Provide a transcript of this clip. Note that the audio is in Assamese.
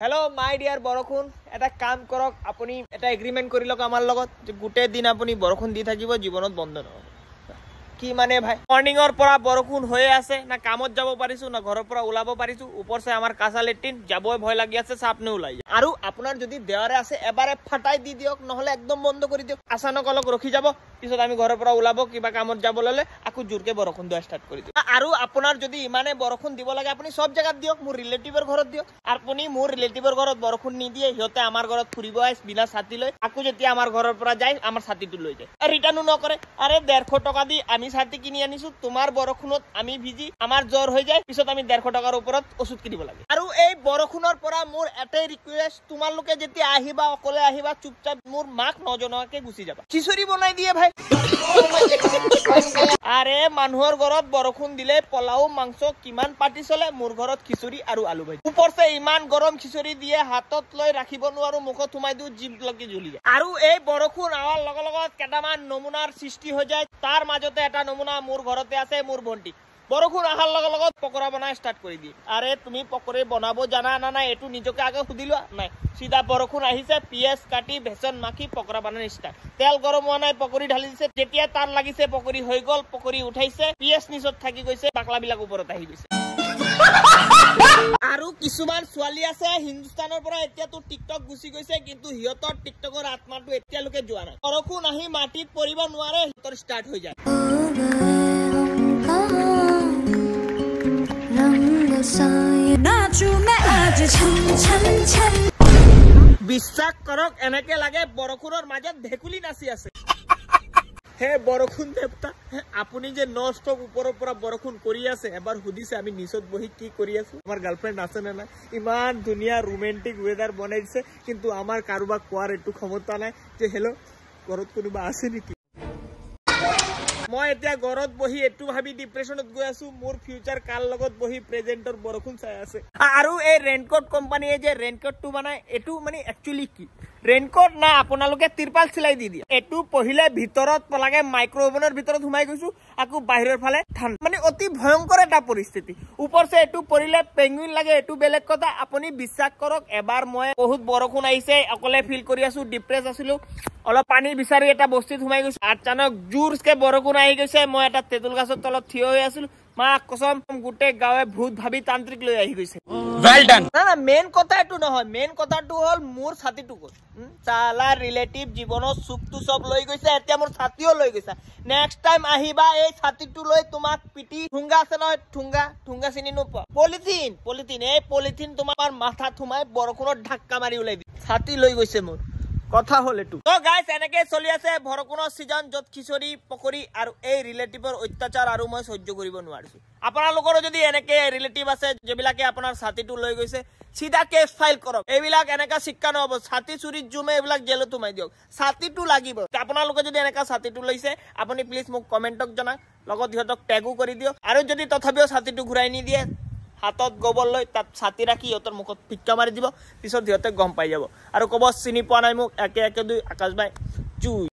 हेलो माय डियर बरखुन এটা কাম কৰক আপুনি এটা এগ্ৰিমেন্ট কৰি লওক আমাৰ লগত যে গোটেই দিন আপুনি বৰখুন দি থাকিব জীৱনত বন্ধ নহব কি মানে ভাই মৰ্নিংৰ পৰা বৰখুন হৈ আছে না কামত যাব পাৰিছো না ঘৰৰ পৰা ওলাব পাৰিছো ওপৰ সে আমাৰ কাঁচা লেট্ৰিন যাবই ভয় লাগি আছে সাপনে ওলাই আৰু আপোনাৰ যদি দেৱাৰে আছে এবাৰে ফাটাই দি দিয়ক নহলে একদম বন্ধ কৰি দিয়ক আচানক অলক ৰখি যাব পিছত আমি ঘৰৰ পৰা ওলাব কিবা কামত যাব ললে আকু জোৰকে বৰখুন দিয়া স্টাৰ্ট কৰি দিও আৰু আপোনাৰ যদি ইমানে বৰখুন দিব লাগে আপুনি সব জায়গাত দিয়ক মোৰ ৰিলেটিভৰ ঘৰত দিয়ক আপুনি মোৰ ৰিলেটিভৰ ঘৰত বৰখুন নিদিয়ে হিতে আমাৰ ঘৰত ফুৰিব আইছ বিনা ছাতি লৈ আকু যেতিয়া আমাৰ ঘৰৰ পৰা যায় আমাৰ ছাতিটো লৈ যায় ৰিটাৰ্ণও নকৰে আৰে 150 টকা দি আমি ছাতি কিনি আনিছো তোমাৰ বৰখুনত আমি ভিজি আমাৰ জ্বৰ হৈ যায় পিছত আমি 150 টকাৰ ওপৰত ওষুধ কিনিব লাগে আৰু এই বৰখুনৰ পৰা মোৰ এটাই ৰিকুৱেষ্ট তোমালোকে যেতিয়া আহিবা অকলে আহিবা চুপচাপ মোৰ মাক নজনাকে গুছি যাবা খিচুৰি বনাই দিয়ে ভাই আৰে মানুহৰ ঘৰত বৰখুন দিলে পোলাও মাংস কিমান পাটি চলে মোৰ ঘৰত খিচুৰি আৰু আলু ভাজি উপৰতে ইমান গৰম খিচুৰি দিয়ে হাতত লৈ ৰাখিব নোৱাৰো মুখত থুমাই দিও জিভ লাগি জ্বলি যায় আৰু এই বৰখুন আৱাৰ লগ লগত কেটামান নমুনাৰ সৃষ্টি হৈ যায় তাৰ মাজতে এটা নমুনা মোৰ ঘৰতে আছে মোৰ ভন্টি বৰখুন আহাৰ লগ লগত পকৰা বনাই স্টাৰ্ট কৰি দিয়ে আৰে তুমি পকৰে বনাব জানা না না এটু নিজকে আগে খুদিলো নাই सीधा बरखुन আহিছে পিয়াজ কাটি বেসন মাখি পকৰা বানাই স্টাৰ্ট তেল গৰম হোৱা নাই পকৰি ঢালি দিছে যেতিয়া তাৰ লাগিছে পকৰি হৈ গল পকৰি উঠাইছে পিয়াজ নিচত থাকি গৈছে বাকলা বিলাক ওপৰত আহি গৈছে আৰু কিছুমান ছোৱালী আছে হিন্দুস্তানৰ পৰা এতিয়া তো টিকটক গুছি গৈছে কিন্তু হিয়তৰ টিকটকৰ আত্মাটো এতিয়া লোকে যোৱা নাই বৰখুন আহি মাটিত পৰিব নোৱাৰে হিয়তৰ স্টাৰ্ট হৈ যায় বিশ্বাস কৰক এনেকে লাগে বৰখুনৰ মাজত ভেকুলি নাচি আছে হে বৰখুন দেৱতা আপুনি যে নষ্টপ ওপৰৰ পৰা বৰখুন কৰি আছে এবাৰ হুদিছে আমি নিচত বহি কি কৰি আছো আমাৰ গাৰ্লফ্ৰেন্ড আছে না ইমান ধুনিয়া ৰোমান্টিক ওয়েদাৰ বনাই দিছে কিন্তু আমাৰ কাৰোবাক কোৱাৰ এটু ক্ষমতা নাই যে হেল্ল ঘৰত কোনোবা আছে নেকি মই এতিয়া ঘৰত বহি এটু ভাবি ডিপ্ৰেছনত গৈ আছো মোৰ ফিউচাৰ কাল লগত বহি প্ৰেজেন্টৰ বৰখুন চাই আছে আৰু এই ৰেইনকোট কোম্পানীয়ে যে ৰেইনকোটটো বনায় এটু মানে একচুয়ালি কি ৰেইনকোট না আপোনালোকে তিৰপাল চিলাই দি দিয়ে এটু পहिले ভিতৰত পলাগে মাইক্ৰোওভেনৰ ভিতৰত ঘুমাই গৈছো আকু বাহিৰৰ ফালে ঠাণ্ডা মানে অতি ভয়ংকৰ এটা পৰিস্থিতি ওপৰছে এটু পৰিলে পেঙ্গুইন লাগে এটু বেলেগ কথা আপুনি বিশ্বাস কৰক এবাৰ মই বহুত বৰখুন আহিছে অকলে ফিল কৰি আছো ডিপ্ৰেছ আছিলো অলপ পানী বিচাৰি এটা বস্তিত ঘুমাই গৈছো আচানক জোৰকে বৰখুন আহি গৈছে মই এটা তেতুল গাছৰ তলত থিয় হৈ আছিলো মা কসম গুটে গাঁৱে ভূত ভাবি তান্ত্ৰিক লৈ আহি গৈছে ওয়েল ডান না না মেইন কথা এটু নহয় মেইন কথাটো হল মোৰ ছাতিটো গল চালা ৰিলেটিভ জীৱনৰ সুখটো সব লৈ গৈছে এতিয়া মোৰ ছাতিও লৈ গৈছে নেক্সট টাইম আহিবা এই ছাতিটো লৈ তোমাক পিটি ঠুঙ্গা আছে নহয় ঠুঙ্গা চিনি নোপোৱা পলিথিন এই পলিথিন তোমাৰ মাথা থুমাই বৰখুনত ঢাক্কা মাৰি ওলাই দি ছাতি লৈ গৈছে মোৰ কথা হল এটু তো গাইস এনেকে চলি আছে বৰখুনৰ সিজন যত খিচৰি পকৰি আৰু এই ৰিলেটিভৰ অত্যাচাৰ আৰু মই সহ্য কৰিব নোৱাৰিছো আপোনালোকৰ যদি এনেকে ৰিলেটিভ আছে যেবিলাকে আপোনাৰ ছাতিটো লৈ গৈছে সিধা কেছ ফাইল কৰক এইবিলাক এনেকা শিক্ষা নহব ছাতি চুৰি জুমে এইবিলাক জেলত সোমাই দিয়ক ছাতিটো লাগিব আপোনালোকে যদি এনেকা ছাতিটো লৈছে আপুনি প্লিজ মোক কমেন্টক জনাওক লগত হিহঁতক টেগো কৰি দিয়ক আৰু যদি তথাপিও ছাতিটো ঘূৰাই নিদিয়ে হাতত গোবৰ লৈ তাত ছাতি ৰাখি ইহঁতৰ মুখত পিক্কা মাৰি দিব পিছত সিহঁতে গম পাই যাব আৰু কব চিনি পোৱা নাই মোক একে একে দুই আকাশ ভাই জুই